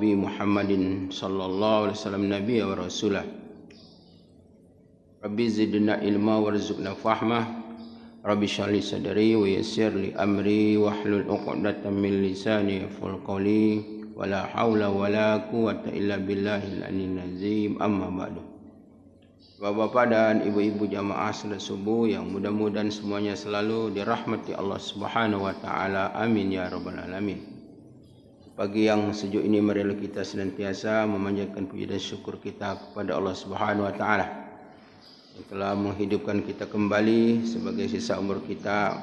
Nabi Muhammadin sallallahu alaihi wasallam nabiyya wa rasulah. Rabbi zidna ilma warzuqna fahmah. Rabbi shrah li sadri wa yassir li amri wahlul 'uqdatam min lisani yafqahu qawli. Wala haula wala quwwata illa billahil aliyyil azim. Amma ba'du. Bapak-bapak dan ibu-ibu jamaah salat subuh yang mudah-mudahan semuanya selalu dirahmati Allah Subhanahu wa taala. Amin ya rabbal alamin. Pagi yang sejuk ini marilah kita senantiasa memanjatkan puji dan syukur kita kepada Allah Subhanahu wa taala yang telah menghidupkan kita kembali sebagai sisa umur kita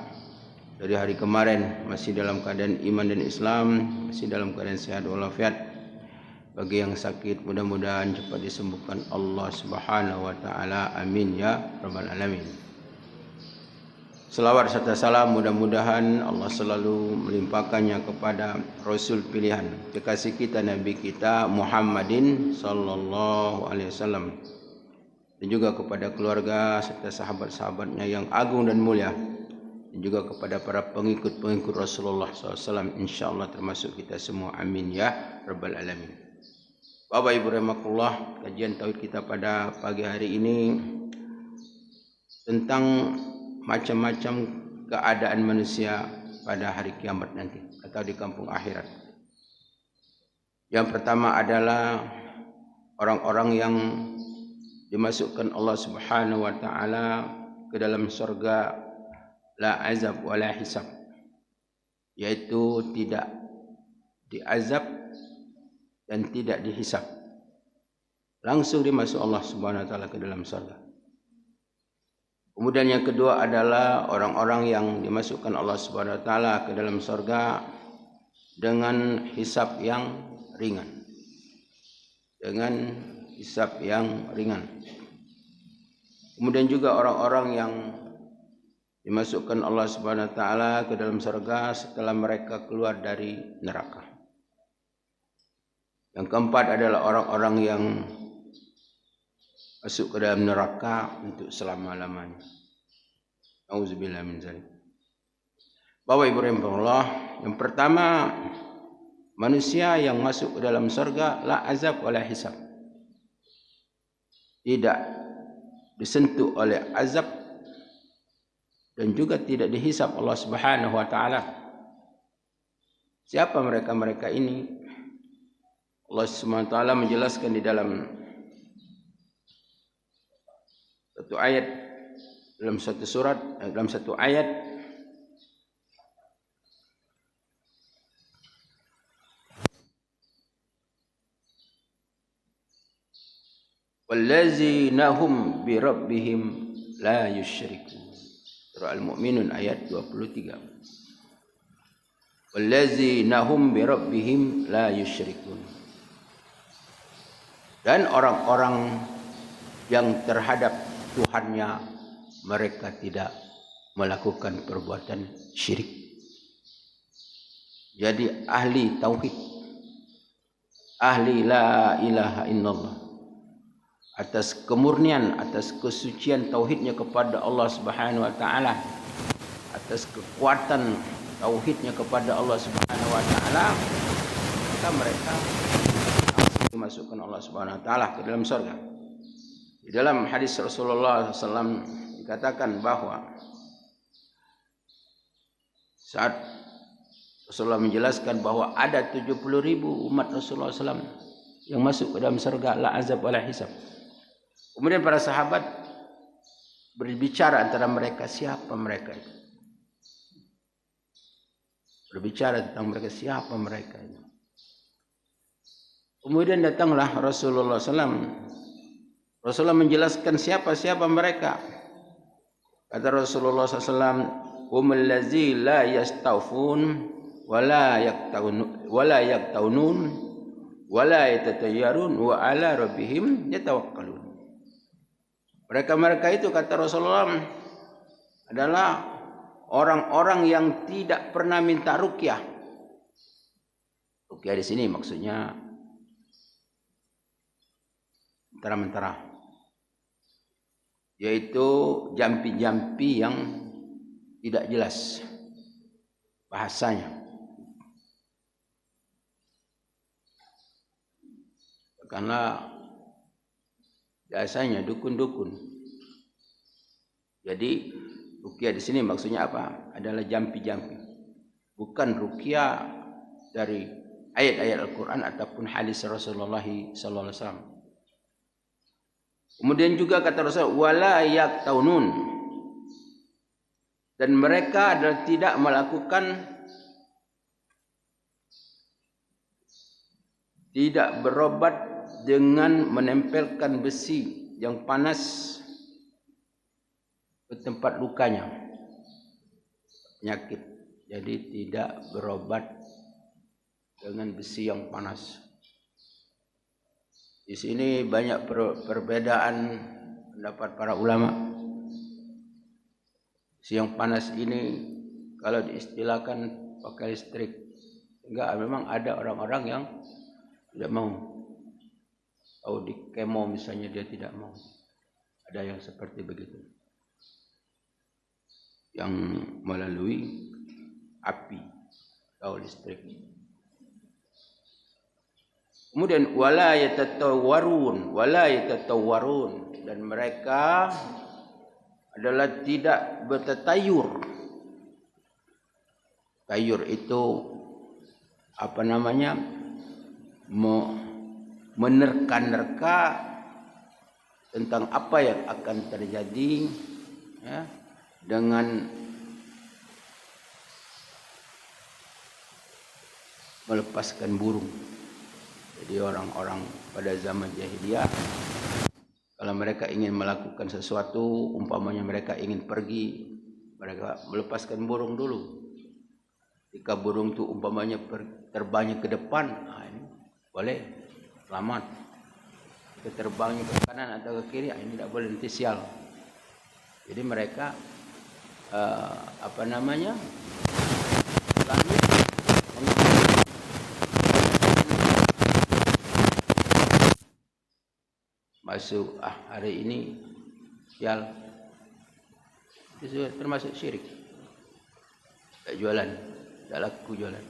dari hari kemarin masih dalam keadaan iman dan Islam, masih dalam keadaan sehat walafiat. Bagi yang sakit mudah-mudahan cepat disembuhkan Allah Subhanahu wa taala. Amin ya rabbal alamin. Selawat serta salam mudah-mudahan Allah selalu melimpahkannya kepada Rasul pilihan, kekasih kita, Nabi kita Muhammadin sallallahu alaihi wasallam, dan juga kepada keluarga serta sahabat-sahabatnya yang agung dan mulia, dan juga kepada para pengikut-pengikut Rasulullah SAW, insyaAllah termasuk kita semua. Amin ya rabbal alamin. Bapak Ibu rahimakumullah, kajian tauhid kita pada pagi hari ini tentang macam-macam keadaan manusia pada hari kiamat nanti atau di kampung akhirat. Yang pertama adalah orang-orang yang dimasukkan Allah Subhanahu wa taala ke dalam surga la azab wala hisab, yaitu tidak diazab dan tidak dihisab, langsung dimasuk Allah Subhanahu wa taala ke dalam surga. Kemudian yang kedua adalah orang-orang yang dimasukkan Allah Subhanahu wa taala ke dalam surga dengan hisab yang ringan. Dengan hisab yang ringan. Kemudian juga orang-orang yang dimasukkan Allah Subhanahu wa taala ke dalam surga setelah mereka keluar dari neraka. Yang keempat adalah orang-orang yang masuk ke dalam neraka untuk selama-lamanya. Auzubillah min dzalik. Bapak Ibu rahimakumullah, yang pertama manusia yang masuk ke dalam surga la azab wala hisab. Tidak disentuh oleh azab dan juga tidak dihisab Allah Subhanahu wa taala. Siapa mereka-mereka ini? Allah Subhanahu wa taala menjelaskan di dalam satu ayat, dalam satu surat, dalam satu ayat, wallazina hum bi rabbihim la yusyrikun. Surah Al-Mu'minun ayat 23. Wallazina hum bi rabbihim la yusyrikun. Dan orang-orang yang terhadap Tuhannya mereka tidak melakukan perbuatan syirik. Jadi ahli tauhid, ahli la ilaha illallah, atas kemurnian, atas kesucian tauhidnya kepada Allah Subhanahu wa taala, atas kekuatan tauhidnya kepada Allah Subhanahu wa taala, maka mereka dimasukkan Allah Subhanahu wa taala ke dalam surga. Di dalam hadis Rasulullah SAW dikatakan bahwa saat Rasulullah menjelaskan bahwa ada 70.000 umat Rasulullah SAW yang masuk ke dalam surga la azab wala hisab. Kemudian para sahabat berbicara antara mereka, siapa mereka itu? Berbicara tentang mereka, siapa mereka itu? Kemudian datanglah Rasulullah SAW. Rasulullah menjelaskan siapa mereka. Kata Rasulullah SAW, humul ladzi la yastawfun wala yaktaunun wala yatatayyarun wa ala rabbihim yatawakkalun. Mereka itu, kata Rasulullah, adalah orang-orang yang tidak pernah minta ruqyah. Ruqyah di sini maksudnya mentera-mentera, yaitu jampi-jampi yang tidak jelas bahasanya. karena biasanya dukun-dukun. Jadi ruqyah di sini maksudnya apa? Adalah jampi-jampi. Bukan ruqyah dari ayat-ayat Al-Quran ataupun hadis Rasulullah sallallahu alaihi wasallam. Kemudian juga kata Rasul, wala yaktaunun, dan mereka adalah tidak melakukan, tidak berobat dengan menempelkan besi yang panas ke tempat lukanya, penyakit. Jadi tidak berobat dengan besi yang panas. Di sini banyak perbedaan pendapat para ulama. Besi yang panas ini kalau diistilahkan pakai listrik, enggak, memang ada orang-orang yang tidak mau. Atau di kemo misalnya dia tidak mau. Ada yang seperti begitu. Yang melalui api atau listrik. Kemudian wala yatatawwarun, dan mereka adalah tidak bertatayur. Tayur itu apa namanya? Menerka-nerka tentang apa yang akan terjadi, ya, dengan melepaskan burung. Jadi orang-orang pada zaman jahiliyah, kalau mereka ingin melakukan sesuatu, umpamanya mereka ingin pergi, mereka melepaskan burung dulu. Jika burung itu umpamanya terbangnya ke depan, ini boleh, selamat. Jika terbangnya ke kanan atau ke kiri, ini tidak boleh, nanti sial. Jadi mereka apa namanya, lalu masuk hari ini sial, itu termasuk syirik. Tak jualan, tak laku jualan.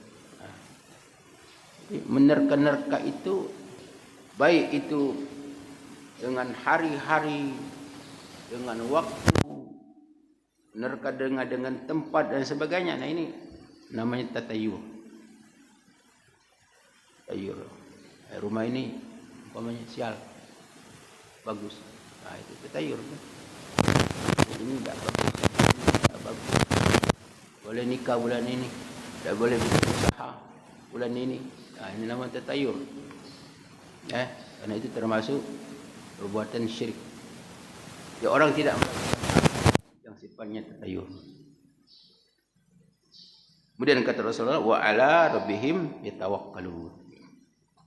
Menerka-nerka itu, baik itu dengan hari-hari, dengan waktu, menerka dengan tempat dan sebagainya. Nah, ini namanya tatayur. Tatayur. Rumah ini umpamanya sial, bagus. Nah, itu tatayur. Ini tidak bagus. Ini tidak bagus. Boleh nikah bulan ini, tidak boleh berusaha bulan ini. Nah, ini namanya tatayur. Karena itu termasuk perbuatan syirik. Ya, orang tidak melakukan yang sifatnya tatayur. Kemudian kata Rasulullah, wa ala rabbihim yatawakkalun.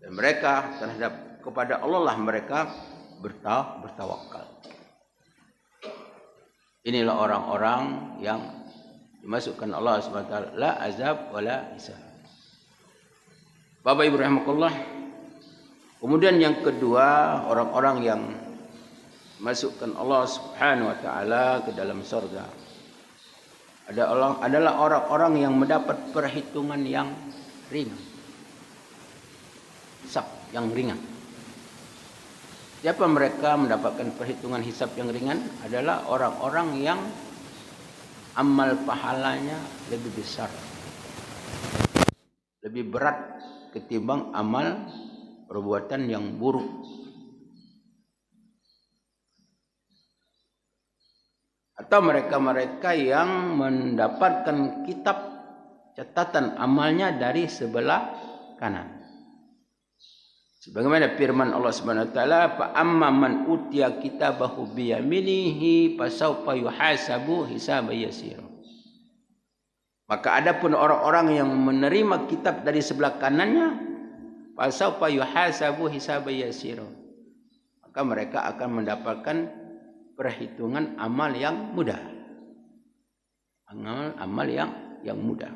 Dan mereka terhadap kepada Allah lah mereka bertawakal. Inilah orang-orang yang dimasukkan Allah Subhanahu wa taala la azab wala hisab. Bapak Ibu rahimakumullah. Kemudian yang kedua, orang-orang yang masukkan Allah Subhanahu wa taala ke dalam surga adalah orang-orang yang mendapat perhitungan yang ringan. Hisab yang ringan. Siapa mereka mendapatkan perhitungan hisab yang ringan? Adalah orang-orang yang amal pahalanya lebih besar, lebih berat ketimbang amal perbuatan yang buruk. Atau mereka-mereka yang mendapatkan kitab catatan amalnya dari sebelah kanan. Sebagaimana firman Allah Subhanahu wa taala, fa amma man utiya kitabahu bi yaminihi fasawfa yuhasabu hisaban yasira. Maka adapun orang-orang yang menerima kitab dari sebelah kanannya, fasawfa yuhasabu hisaban yasira, maka mereka akan mendapatkan perhitungan amal yang mudah. Amal yang mudah.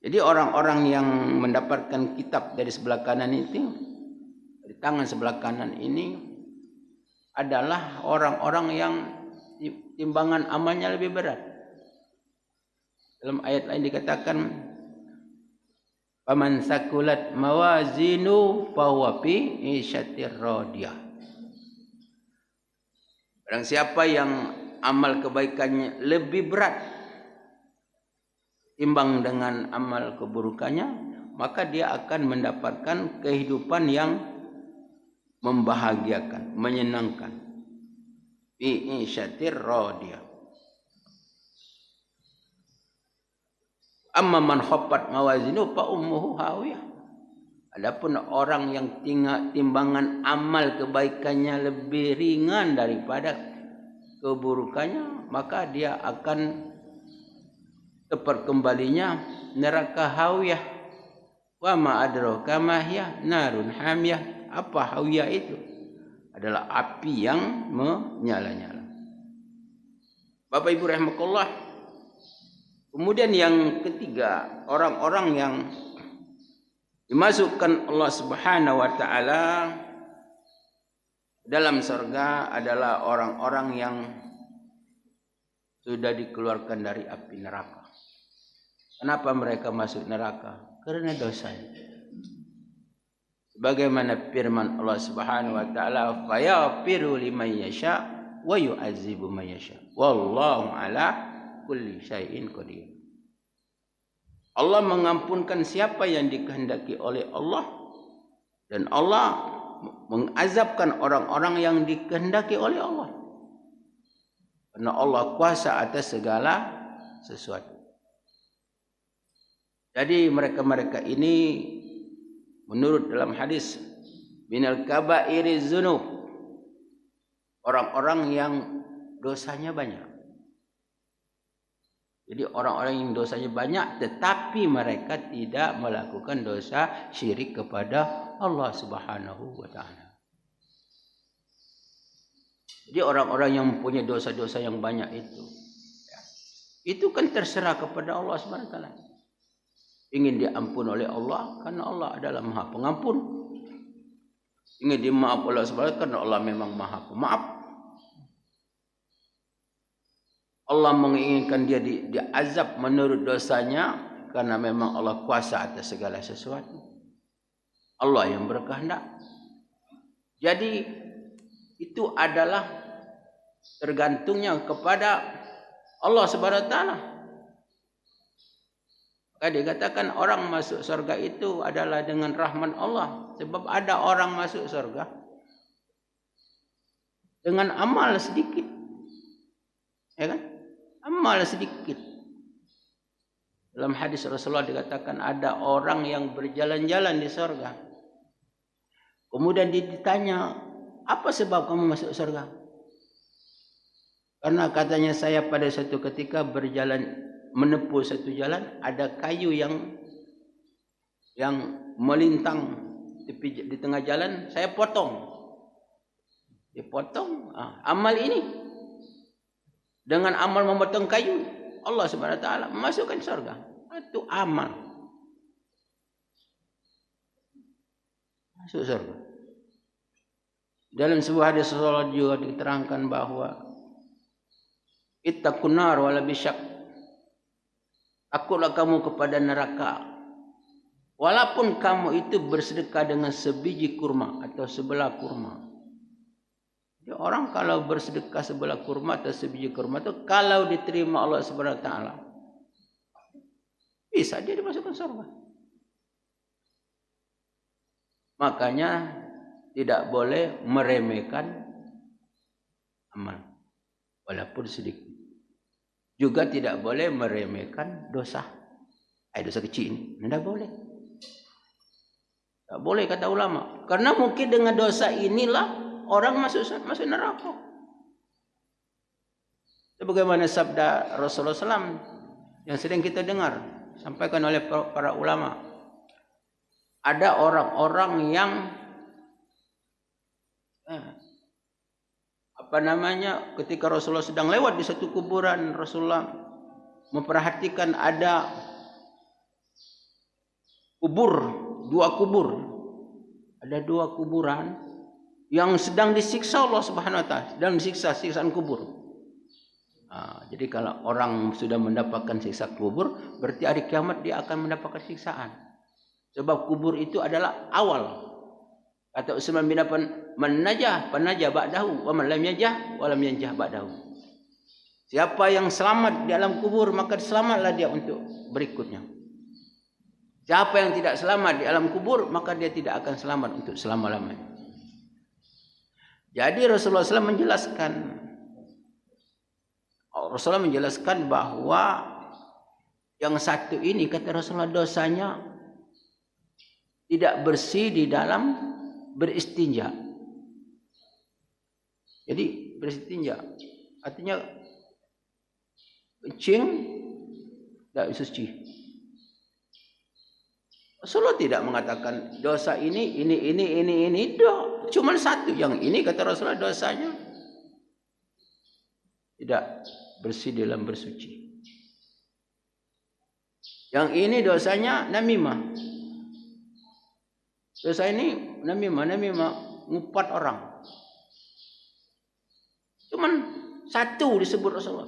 Jadi orang-orang yang mendapatkan kitab dari sebelah kanan itu, di tangan sebelah kanan ini adalah orang-orang yang timbangan amalnya lebih berat. Dalam ayat lain dikatakan Faman sakulat mawazinu fahuwa fi isyatir radiyah. Barang siapa yang amal kebaikannya lebih berat timbang dengan amal keburukannya, maka dia akan mendapatkan kehidupan yang membahagiakan, menyenangkan. Fi isyatir radiyah. Amma man khaffat mawazinu fa ummuhu hawiyah. Adapun orang yang timbangan amal kebaikannya lebih ringan daripada keburukannya, maka dia akan tempat kembalinya neraka hawiyah. Wa ma adraka ma hiya narun hamiyah. Apa hawiyah itu? Adalah api yang menyala-nyala. Bapak Ibu rahimakumullah. Kemudian yang ketiga, orang-orang yang dimasukkan Allah Subhanahu wa taala dalam surga adalah orang-orang yang sudah dikeluarkan dari api neraka. Kenapa mereka masuk neraka? Karena dosanya. Sebagaimana firman Allah Subhanahu wa taala, "Fa yaghfiru liman yasha wa yu'adzibu man yasha. Wallahu ala kulli syai'in qadir." Allah mengampunkan siapa yang dikehendaki oleh Allah, dan Allah mengazabkan orang-orang yang dikehendaki oleh Allah. Karena Allah kuasa atas segala sesuatu. Jadi mereka-mereka ini menurut dalam hadis minal kabairi dzunub, orang-orang yang dosanya banyak. Jadi orang-orang yang dosanya banyak tetapi mereka tidak melakukan dosa syirik kepada Allah Subhanahu wa taala. Jadi orang-orang yang mempunyai dosa-dosa yang banyak itu kan terserah kepada Allah Subhanahu wa taala. Ingin diampun oleh Allah karena Allah adalah Maha Pengampun. Ingin dimaaf oleh Allah Subhanahu wa taala karena Allah memang Maha Pemaaf. Allah menginginkan dia diazab menurut dosanya karena memang Allah kuasa atas segala sesuatu. Allah yang berkehendak. Jadi itu adalah tergantungnya kepada Allah Subhanahu wa taala. Maka dikatakan orang masuk surga itu adalah dengan rahmat Allah. Sebab ada orang masuk surga dengan amal sedikit. Ya kan? Amal sedikit. Dalam hadis Rasulullah dikatakan ada orang yang berjalan-jalan di surga. Kemudian ditanya, apa sebab kamu masuk surga? Karena katanya saya pada suatu ketika berjalan menempuh satu jalan, ada kayu yang melintang di tengah jalan, saya potong. Dipotong, amal ini. Dengan amal memotong kayu, Allah Subhanahu wa taala memasukkan surga. Itu amal. Masuk surga. Dalam sebuah hadis Rasulullah juga diterangkan bahwa ittaqun nar wala bisyak. Takutlah kamu kepada neraka. Walaupun kamu itu bersedekah dengan sebiji kurma atau sebelah kurma. Orang kalau bersedekah sebelah kurma atau sebiji kurma itu kalau diterima Allah Subhanahu wa taala bisa dia dimasukkan surga. Makanya tidak boleh meremehkan amal walaupun sedikit. Juga tidak boleh meremehkan dosa. Dosa kecil ini tidak boleh. Tidak boleh kata ulama. Karena mungkin dengan dosa inilah orang masuk neraka. Sebagaimana sabda Rasulullah SAW yang sering kita dengar, sampaikan oleh para ulama. Ada orang-orang yang ketika Rasulullah sedang lewat di satu kuburan, Rasulullah memperhatikan ada dua kubur. Ada dua kuburan yang sedang disiksa Allah Subhanahu wa taala, sedang disiksa siksaan kubur. Jadi kalau orang sudah mendapatkan siksa kubur, berarti hari kiamat dia akan mendapatkan siksaan. Sebab kubur itu adalah awal. Kata Utsman bin Affan, "Man najah fanajah ba'dahu, wa man lam yajah wa lam yanjah ba'dahu." Siapa yang selamat di alam kubur, maka selamatlah dia untuk berikutnya. Siapa yang tidak selamat di alam kubur, maka dia tidak akan selamat untuk selama-lamanya. Jadi Rasulullah SAW menjelaskan bahwa yang satu ini, kata Rasulullah, dosanya tidak bersih di dalam beristinja. Jadi beristinja artinya kencing tidak suci. Rasulullah tidak mengatakan dosa ini. Dah, cuma satu. Yang ini kata Rasulullah dosanya tidak bersih dalam bersuci. Yang ini dosanya namimah. Dosa ini namimah ngupat orang. Cuman satu disebut Rasulullah.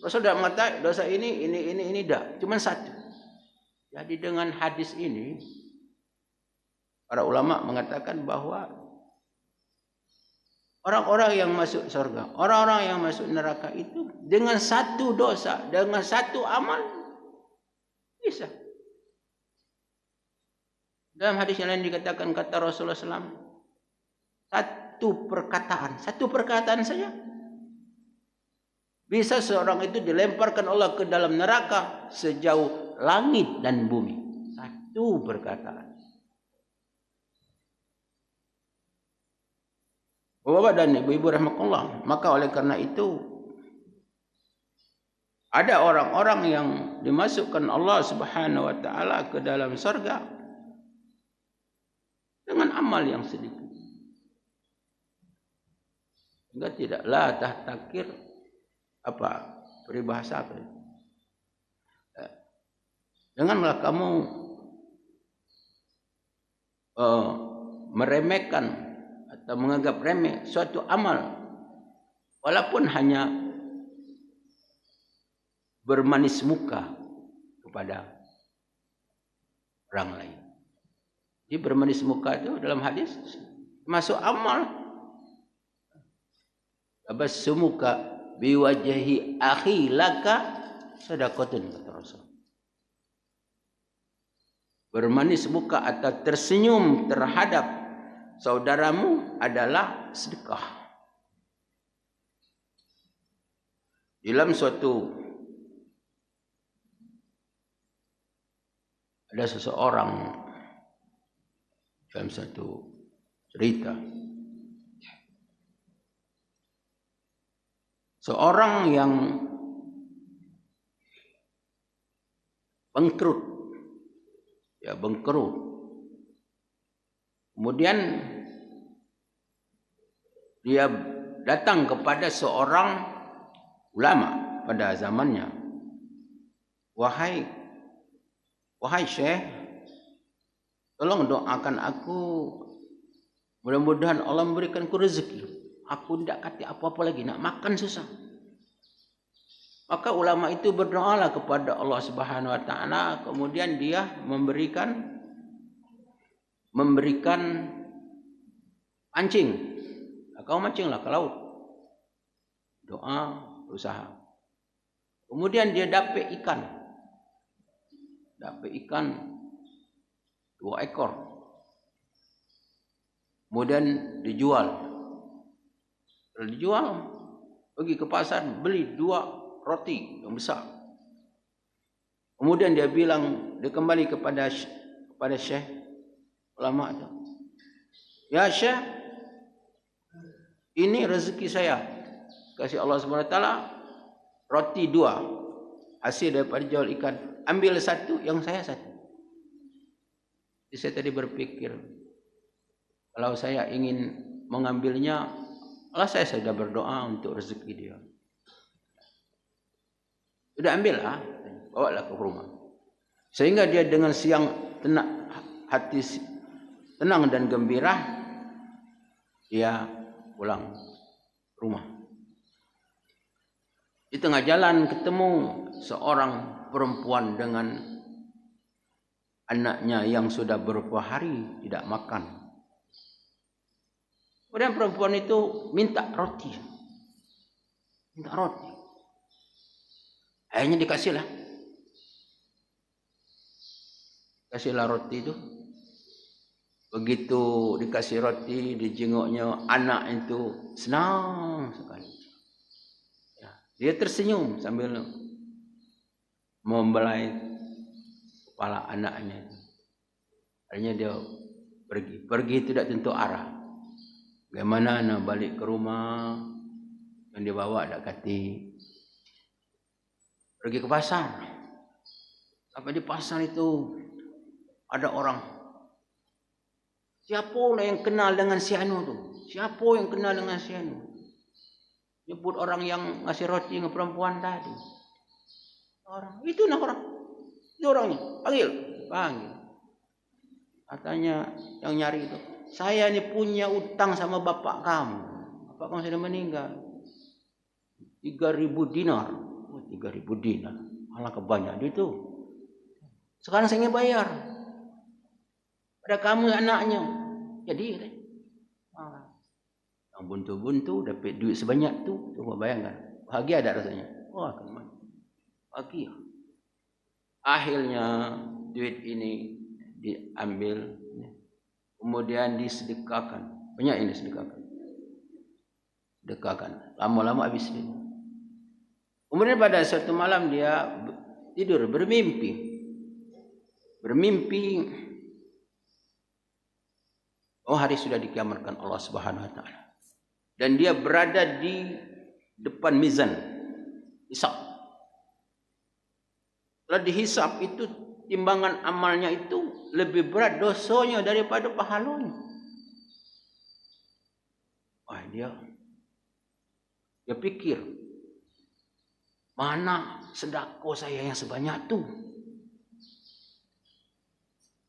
Rasulullah tidak mengatakan dosa ini dah. Cuman satu. Jadi dengan hadis ini para ulama mengatakan bahwa orang-orang yang masuk surga, orang-orang yang masuk neraka itu dengan satu dosa, dengan satu amal bisa. Dalam hadis yang lain dikatakan, kata Rasulullah SAW, satu perkataan saja bisa seorang itu dilemparkan Allah ke dalam neraka sejauh langit dan bumi. Satu perkataan. Bapak dan ibu-ibu rahimakumullah, maka oleh karena itu ada orang-orang yang dimasukkan Allah Subhanahu wa taala ke dalam surga dengan amal yang sedikit. Enggak, tidaklah tahtakir peribahasa apa? Janganlah kamu meremehkan atau menganggap remeh suatu amal, walaupun hanya bermanis muka kepada orang lain. Jadi bermanis muka itu dalam hadis masuk amal. Tabassumuka biwajhi akhi laka sadaqatun, kata Rasul. Bermanis muka atau tersenyum terhadap saudaramu adalah sedekah. Dalam suatu ada seseorang dalam satu cerita, seorang yang bangkrut, kemudian dia datang kepada seorang ulama pada zamannya. Wahai Syekh, tolong doakan aku, mudah-mudahan Allah memberikanku rezeki. Aku tidak kata apa-apa lagi, nak makan susah. Maka ulama itu berdoalah kepada Allah Subhanahu wa taala, kemudian dia memberikan pancing. Kau mancinglah ke laut. Doa, usaha. Kemudian dia dapat ikan. 2 ekor. Kemudian dijual. Kalau dijual, pergi ke pasar beli 2 roti yang besar. Kemudian dia kembali kepada Syekh ulama itu. Ya Syekh, ini rezeki saya. Kasih Allah Subhanahu wa taala roti 2 hasil daripada jual ikan. Ambil 1, yang saya 1. Jadi saya tadi berpikir, kalau saya ingin mengambilnya, saya sudah berdoa untuk rezeki dia. Sudah ambillah, bawalah ke rumah. Sehingga dia dengan hati tenang dan gembira, dia pulang rumah. Di tengah jalan ketemu seorang perempuan dengan anaknya yang sudah beberapa hari tidak makan. Kemudian perempuan itu minta roti. Akhirnya dikasihlah roti itu. Begitu dikasih roti, dijenguknya anak itu senang sekali. Ya, dia tersenyum sambil membelai kepala anaknya. Akhirnya dia pergi tidak tentu arah. Bagaimana nak balik ke rumah, yang dibawa ada kati. Pergi ke pasar. Sampai di pasar itu ada orang. Siapa yang kenal dengan si Anu tu? Siapa yang kenal dengan si Anu? Nyebut orang yang ngasih roti dengan perempuan tadi. Orang. Itu orangnya. Panggil. Katanya yang nyari itu. Saya ni punya utang sama bapak kamu. Bapak kamu sudah meninggal. 3.000 dinar. 3.000 dinar. Malah kebanyakan itu. Sekarang saya ingin bayar. Pada kamu anaknya. Jadi yang buntu-buntu dapat duit sebanyak tu. Coba bayangkan. Bahagia tak rasanya? Wah, bahagia. Akhirnya duit ini diambil. Kemudian disedekahkan. Banyak yang disedekahkan. Lama-lama habis dia. Kemudian pada suatu malam dia tidur, bermimpi. Oh, hari sudah dikiamatkan Allah Subhanahu wa taala. Dan dia berada di depan mizan. Hisab. Setelah dihisab itu timbangan amalnya itu lebih berat dosanya daripada pahalanya. Wah, dia pikir, mana sedekah saya yang sebanyak tu?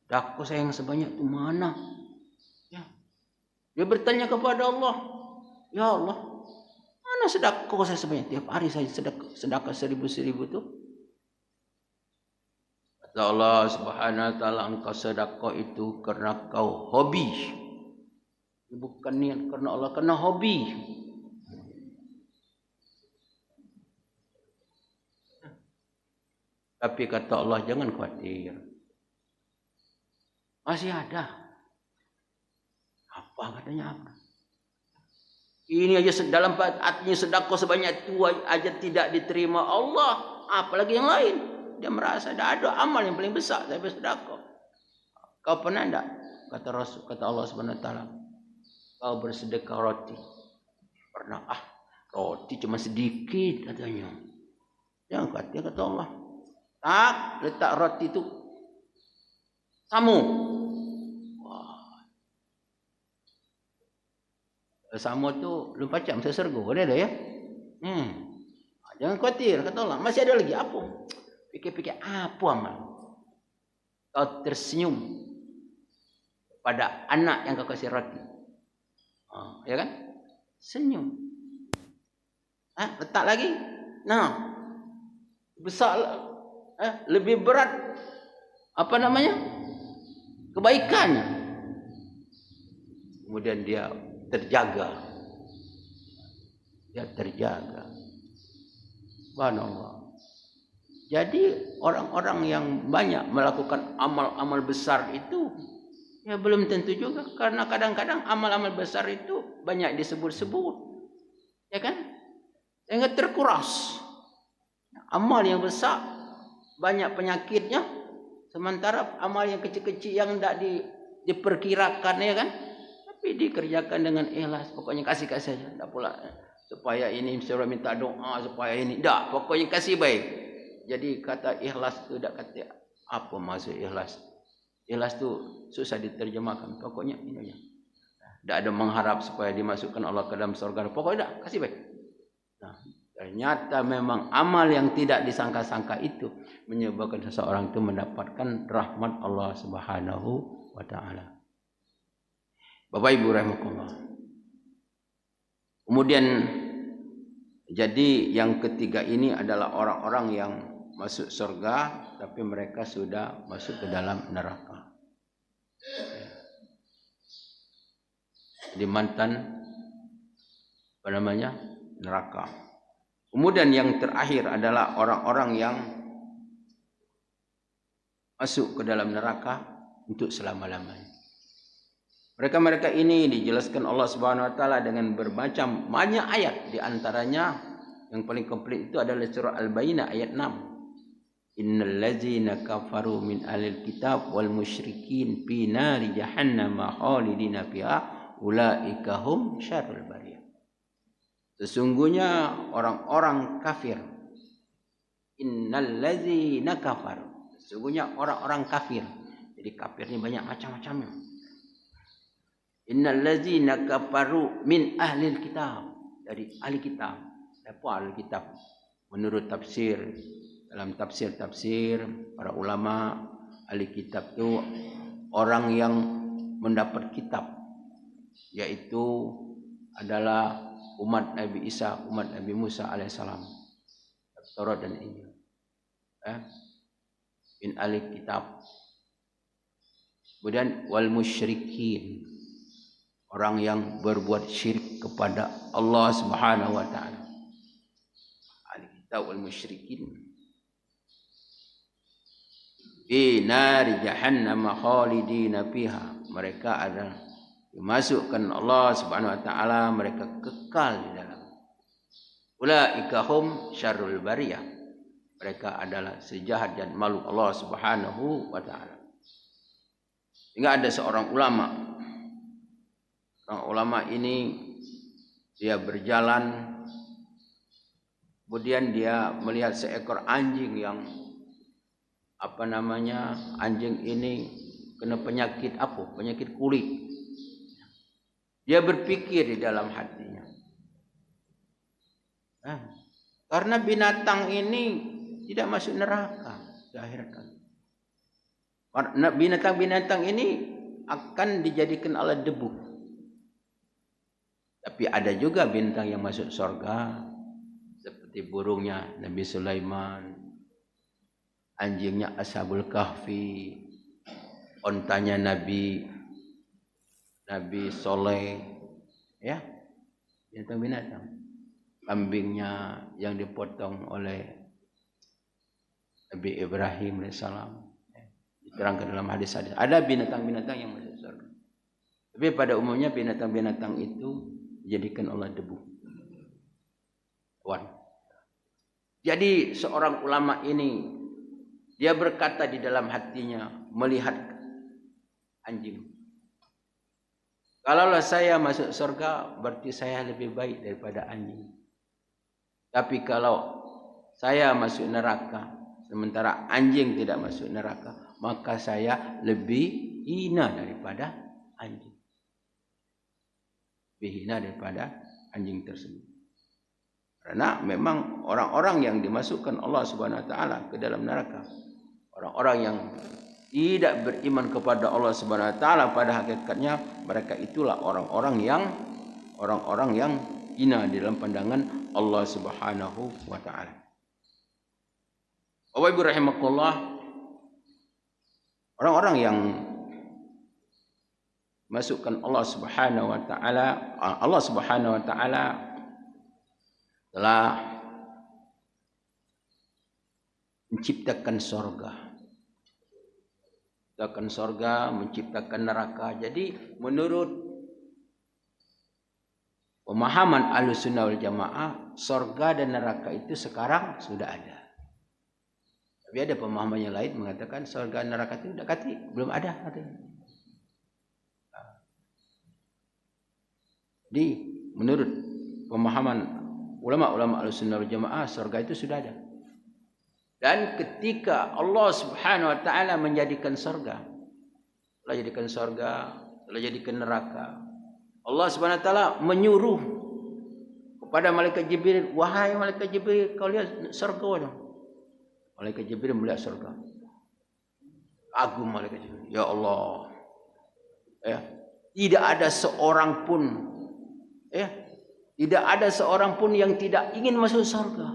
Sedekah saya yang sebanyak tu mana? Ya. Dia bertanya kepada Allah, ya Allah, mana sedekah saya sebanyak? Tiap hari saya sedekah 1.000 tu. Kata Allah Subhanahu wa taala, engkau sedekah itu karena kau hobi. Bukan niat karena Allah, karena hobi. Tapi kata Allah, jangan khawatir. Masih ada. Apa katanya apa? Ini aja dalam artinya sedekah sebanyak itu aja tidak diterima Allah, apalagi yang lain. Dia merasa tidak ada amal yang paling besar daripada sedekah. Kau pernah tidak? Kata Allah Subhanahu wa taala, kau bersedekah roti. Pernah? Roti cuma sedikit katanya. Jangan kata Allah. Tak, letak roti itu samu. Wah. Samu tu lumpacam sesergo ada ya. Jangan khawatir kata Allah. Masih ada lagi apa? Pikir-pikir apa amal? Kau tersenyum pada anak yang kau kasih roti. Ya kan? Senyum. Letak lagi. Nah. Besar. Lebih berat. Apa namanya? Kebaikannya. Kemudian dia terjaga. Subhanallah. Jadi orang-orang yang banyak melakukan amal-amal besar itu ya belum tentu juga, karena kadang-kadang amal-amal besar itu banyak disebut-sebut, ya kan? Sehingga terkuras. Amal yang besar banyak penyakitnya, sementara amal yang kecil-kecil yang tidak diperkirakan, ya kan? Tapi dikerjakan dengan ikhlas, pokoknya kasih saja, tidak pula supaya ini suruh minta doa supaya ini, tidak, pokoknya kasih baik. Jadi kata ikhlas tu tak kata apa maksud ikhlas. Ikhlas tu susah diterjemahkan. Pokoknya ini aja. Tak ada mengharap supaya dimasukkan Allah ke dalam surga. Pokoknya tak, kasih baik. Nah, ternyata memang amal yang tidak disangka-sangka itu menyebabkan seseorang itu mendapatkan rahmat Allah Subhanahu wa taala. Bapak Ibu rahimakumullah. Kemudian jadi yang ketiga ini adalah orang-orang yang masuk surga, tapi mereka sudah masuk ke dalam neraka. Jadi mantan neraka. Kemudian yang terakhir adalah orang-orang yang masuk ke dalam neraka untuk selama-lamanya. Mereka ini dijelaskan Allah Subhanahu wa taala dengan bermacam banyak ayat, di antaranya yang paling komplit itu adalah surah Al-Baqarah ayat 6. Innal ladzina kafaru min ahlil kitab wal musyrikin fi nari jahannam khalidina fiha ulaika hum syarrul bariyah. Sesungguhnya orang-orang kafir. Innal ladzina kafaru. Sesungguhnya orang-orang kafir. Jadi kafir ini banyak macam-macamnya. Innal ladzina kafaru min ahlil kitab, dari ahli kitab. Apa ahli kitab? Menurut tafsir, dalam tafsir para ulama, ahli kitab itu orang yang mendapat kitab, yaitu adalah umat Nabi Isa, umat Nabi Musa alaihissalam, Taurat dan Injil. Min ahli kitab. Kemudian wal musyrikin, orang yang berbuat syirik kepada Allah Subhanahu wa taala. Al-kitab wal musyrikin. Fi nari jahannam khalidina fiha. Mereka adalah dimasukkan Allah Subhanahu wa taala, mereka kekal di dalam. Ulaika hum syarrul bariyah. Mereka adalah sejahat dan malu Allah Subhanahu wa taala. Hingga ada seorang ulama. Ulama ini dia berjalan, kemudian dia melihat seekor anjing yang anjing ini kena penyakit apa? Penyakit kulit. Dia berpikir di dalam hatinya, karena binatang ini tidak masuk neraka di akhirat. Binatang-binatang ini akan dijadikan alat debu. Tapi ada juga bintang yang masuk surga, seperti burungnya Nabi Sulaiman, anjingnya Ashabul Kahfi, ontanya Nabi Soleh, ya, binatang-binatang. Kambingnya yang dipotong oleh Nabi Ibrahim alaihissalam, diterangkan dalam hadis-hadis. Ada binatang-binatang yang masuk surga. Tapi pada umumnya binatang-binatang itu dijadikan Allah debu. Jadi seorang ulama ini, dia berkata di dalam hatinya melihat anjing. Kalaulah saya masuk surga, berarti saya lebih baik daripada anjing. Tapi kalau saya masuk neraka, sementara anjing tidak masuk neraka, maka saya lebih hina daripada anjing. Lebih hina daripada anjing tersebut. Karena memang orang-orang yang dimasukkan Allah Subhanahu wa taala ke dalam neraka, orang-orang yang tidak beriman kepada Allah Subhanahu wa taala, pada hakikatnya mereka itulah orang-orang yang hina di dalam pandangan Allah Subhanahu wa taala. Bapak Ibu rahimakumullah, orang-orang yang masukkan Allah Subhanahu wa taala telah menciptakan surga, menciptakan neraka. Jadi menurut pemahaman Ahlussunnah wal Jamaah, surga dan neraka itu sekarang sudah ada. Tapi ada pemahaman yang lain mengatakan surga dan neraka itu belum ada katanya. Jadi menurut pemahaman ulama-ulama Ahlussunnah wal Jamaah, surga itu sudah ada. Dan ketika Allah Subhanahu wa taala menjadikan surga, telah jadikan neraka, Allah Subhanahu wa taala menyuruh kepada malaikat Jibril, wahai malaikat Jibril, kau lihat surga. Malaikat Jibril melihat surga. Agung malaikat Jibril, ya Allah. Ya, tidak ada seorang pun yang tidak ingin masuk surga.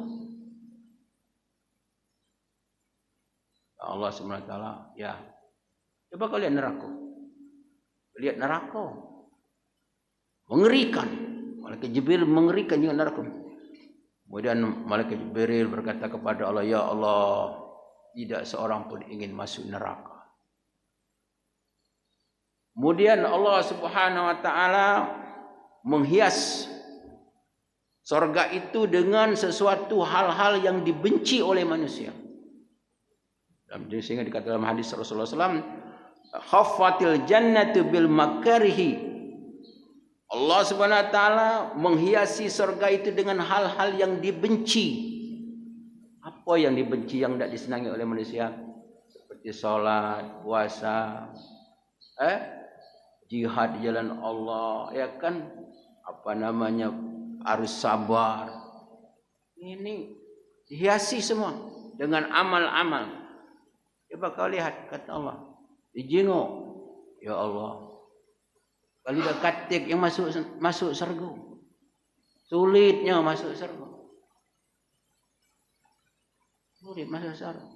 Allah SWT, ya. Coba kau lihat neraka. Lihat neraka. Mengerikan. Malaikat Jibril mengerikan juga neraka. Kemudian Malaikat Jibril berkata kepada Allah, ya Allah, tidak seorang pun ingin masuk neraka. Kemudian Allah Subhanahu wa taala menghias surga itu dengan sesuatu hal-hal yang dibenci oleh manusia. Sehingga dikatakan dalam hadis Rasulullah SAW, khaffatil jannatu bil makarihi. Allah Subhanahu wa taala menghiasi surga itu dengan hal-hal yang dibenci. Apa yang dibenci, yang tidak disenangi oleh manusia? Seperti salat, puasa, jihad di jalan Allah, ya kan? Harus sabar. Ini dihiasi semua dengan amal-amal. Coba kau lihat, kata Allah, dijenguk, ya Allah, kalau dah katik yang masuk surga, sulitnya masuk surga, sulit masuk surga.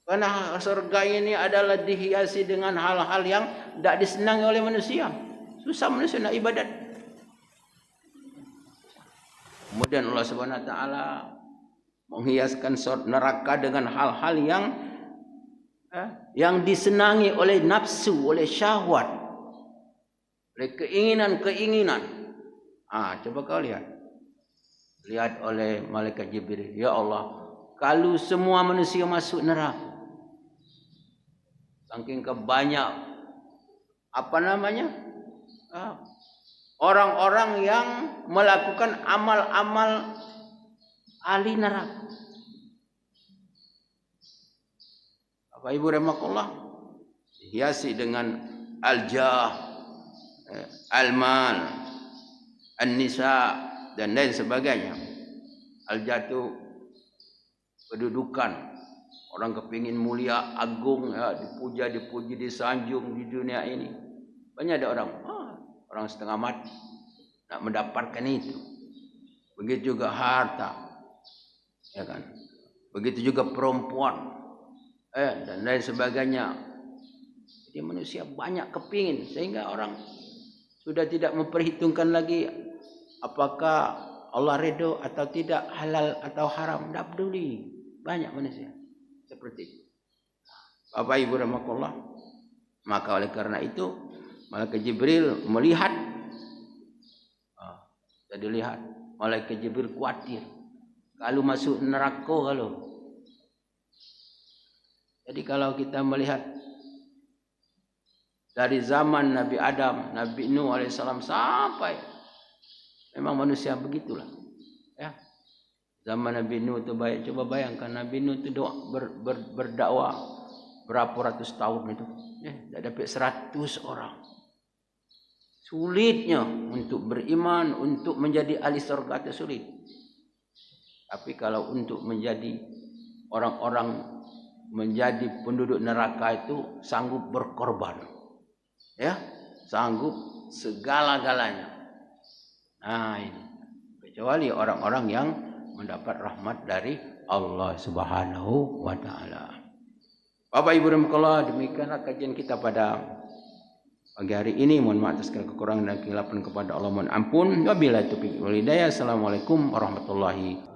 Karena surga ini adalah dihiasi dengan hal-hal yang tidak disenangi oleh manusia. Susah manusia nak ibadat. Kemudian Allah Subhanahu wa taala menghiaskan neraka dengan hal-hal yang disenangi oleh nafsu, oleh syahwat, oleh keinginan-keinginan. Coba kau lihat. Lihat oleh Malaikat Jibril. Ya Allah, kalau semua manusia masuk neraka, saking kebanyak orang-orang yang melakukan amal-amal ahli neraka. Bapak Ibu rahimakumullah, dihiasi dengan al-jah, al-mal, an-nisa dan lain sebagainya. Al-jah itu kedudukan. Orang kepingin mulia, agung, ya, dipuji, disanjung di dunia ini. Banyak ada orang setengah mati nak mendapatkan itu. Begitu juga harta, ya kan? Begitu juga perempuan, dan lain sebagainya. Jadi manusia banyak kepingin, sehingga orang sudah tidak memperhitungkan lagi apakah Allah redha atau tidak, halal atau haram, tidak peduli. Banyak manusia seperti itu. Bapak Ibu rahimakumullah, maka oleh karena itu Malaikat Jibril melihat, jadi lihat Malaikat Jibril khawatir kalau masuk neraka. Jadi kalau kita melihat dari zaman Nabi Adam, Nabi Nuh alaihissalam sampai, memang manusia begitulah, ya. Zaman Nabi Nuh itu baik. Coba bayangkan Nabi Nuh itu berdakwah berapa ratus tahun itu, tidak dapat 100 orang. Sulitnya untuk beriman, untuk menjadi ahli surga itu sulit. Tapi kalau untuk menjadi orang-orang, menjadi penduduk neraka itu sanggup berkorban, ya, sanggup segala-galanya. Nah ini, kecuali orang-orang yang mendapat rahmat dari Allah Subhanahu wa taala. Bapak Ibu rahimakumullah, demikianlah kajian kita pada pagi hari ini. Mohon maaf atas segala kekurangan dan kesilapan kepada Allah, mohon ampun. Wabillahi taufiq wal hidayah. Assalamualaikum warahmatullahi wabarakatuh.